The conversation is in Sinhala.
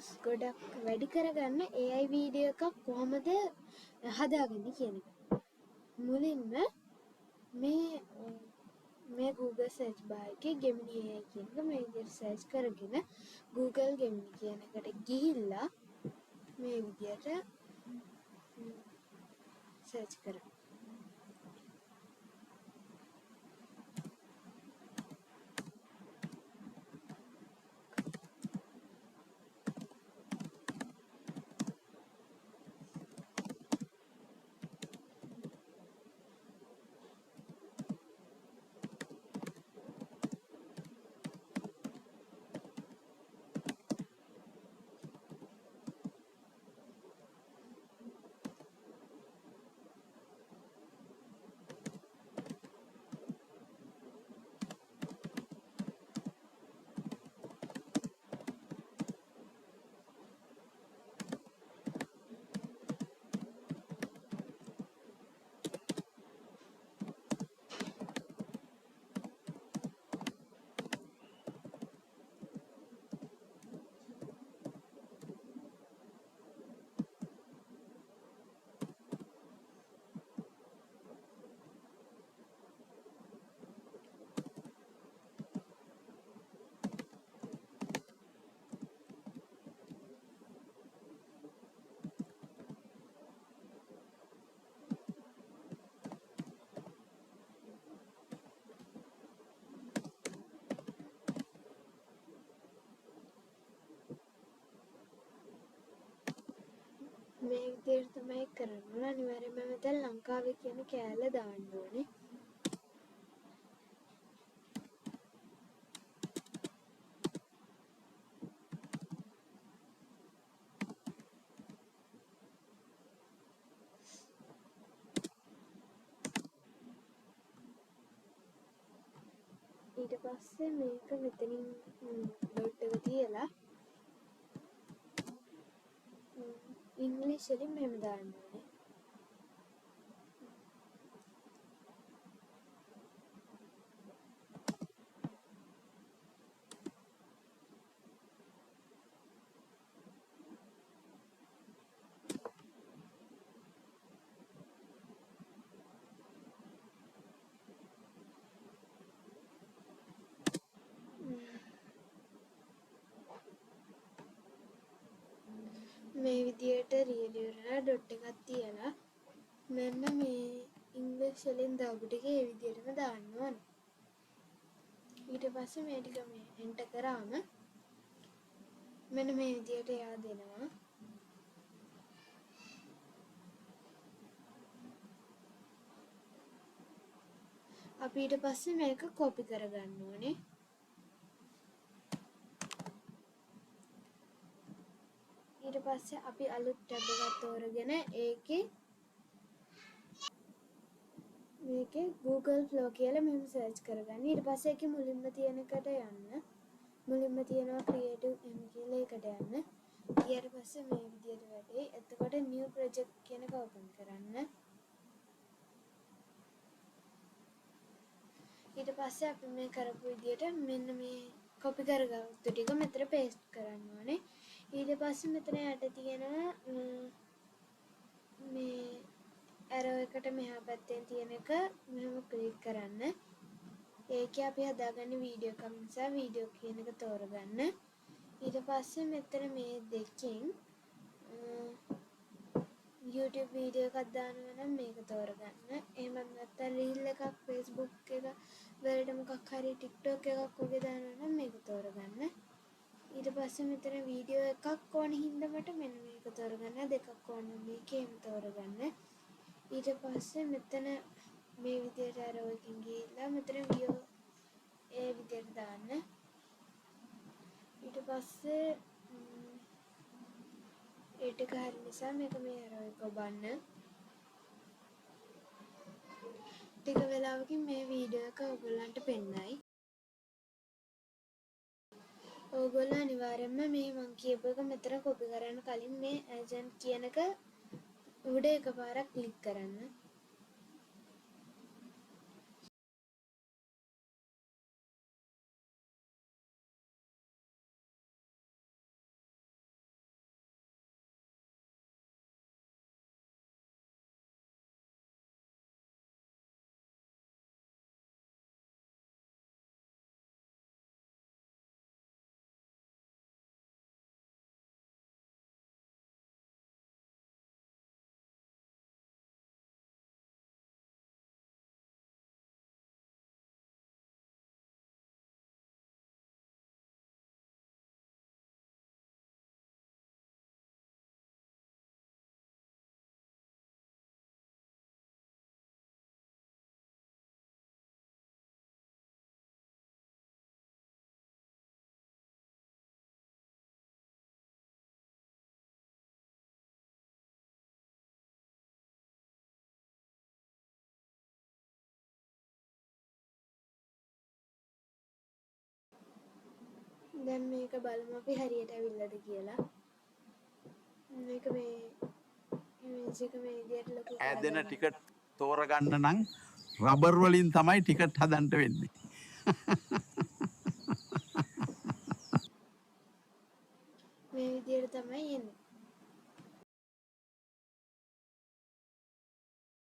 views ගොඩක් වැඩි කරගන්න AI වීඩියෝ එකක් කොහොමද හදාගන්නේ කියන එක. මුලින්ම මේ Google search bar එකේ Gemini AI කියන එක මේ විදිහට search කරගෙන Google Gemini කියන එකට ගිහිල්ලා මේ විදිහට search කරන්න. මේ විදිහට තමයි කරන්න ඕන. අනිවාර්යයෙන්ම මෙතන ලංකාවේ කියන කෑල්ල දාන්න ඕනේ. ඊට පස්සේ මේක මෙතනින් ඩොට් එක තියලා ඉංග්‍රීසි වලින් මෙහෙම දාන්න ඕනේ. මේ විදියට රියලි වල ඩොට් එකක් තියලා මෙන්න මේ ඉංග්‍රීසි වලින් දාපු ටික ඒ විදියටම දාන්න ඕනේ. ඊට පස්සේ මේ ටික මේ එන්ටර් කරාම මෙන්න මේ විදියට එයා දෙනවා. අපි ඊට පස්සේ මේක කොපි කරගන්න ඕනේ. ඊට පස්සේ අපි අලුත් ටැබ් එකක් තෝරගෙන මේකේ Google Flow කියලා මෙහෙම සර්ච් කරගන්න. ඊට පස්සේ ඒකේ මුලින්ම තියෙන එකට යන්න. මුලින්ම තියෙනවා creative m කියලා ඒකට යන්න. ඊට පස්සේ මේ විදියට වැඩේ. එතකොට new project කියන එක open කරන්න. ඊට පස්සේ අපි මේ කරපු විදියට මෙන්න මේ copy කරගත්තු ටික මෙතන paste කරන්න ඕනේ. ඊට පස්සේ මෙතන යට තියෙනවා මේ arrow එකට මෙහා පැත්තෙන් තියෙන එක මෙහෙම ක්ලික් කරන්න. ඒකේ අපි හදාගන්න වීඩියෝ එකක් නිසා වීඩියෝ කියන එක තෝරගන්න. ඊට පස්සේ මෙතන මේ දෙකෙන් YouTube වීඩියෝ එකක් දානවා නම් මේක තෝරගන්න. එහෙම නැත්නම් reel එකක් Facebook එක වලට මොකක් හරි TikTok එකක් වගේ දානවා නම් මේක තෝරගන්න. ඊට පස්සේ මෙතන වීඩියෝ එකක් ඕන හින්දා මට මෙන්න මේක තෝරගන්න. දෙකක් ඕන මේකේම තෝරගන්න. ඊට පස්සේ මෙතන මේ විදියට arrow එකකින් ගිහිල්ලා මෙතන view ඒ විදියට දාන්න. ඊට පස්සේ ඒ ටික හරි නිසා මේක මේ arrow එක ඔබන්න. ටික වෙලාවකින් මේ වීඩියෝ එක ඔයගොල්ලන්ට පෙන්නයි. ඕගොල්ලෝ අනිවාර්යයෙන්ම මේ මං කියපු එක මෙතන කොපි කරන්න කලින් මේ agent කියන එක උඩ එකපාරක් ක්ලික් කරන්න. දැන් මේක බලමු අපි හරියට ඇවිල්ලාද කියලා. මේක මේ ඉමේජ් එක මේ විදියට ලොකු ඈදෙන කරගන්න. ටිකට් තෝරගන්න නම් රබර් වලින් තමයි ටිකට් හදන්න වෙන්නේ. මේ විදියට තමයි එන්නේ.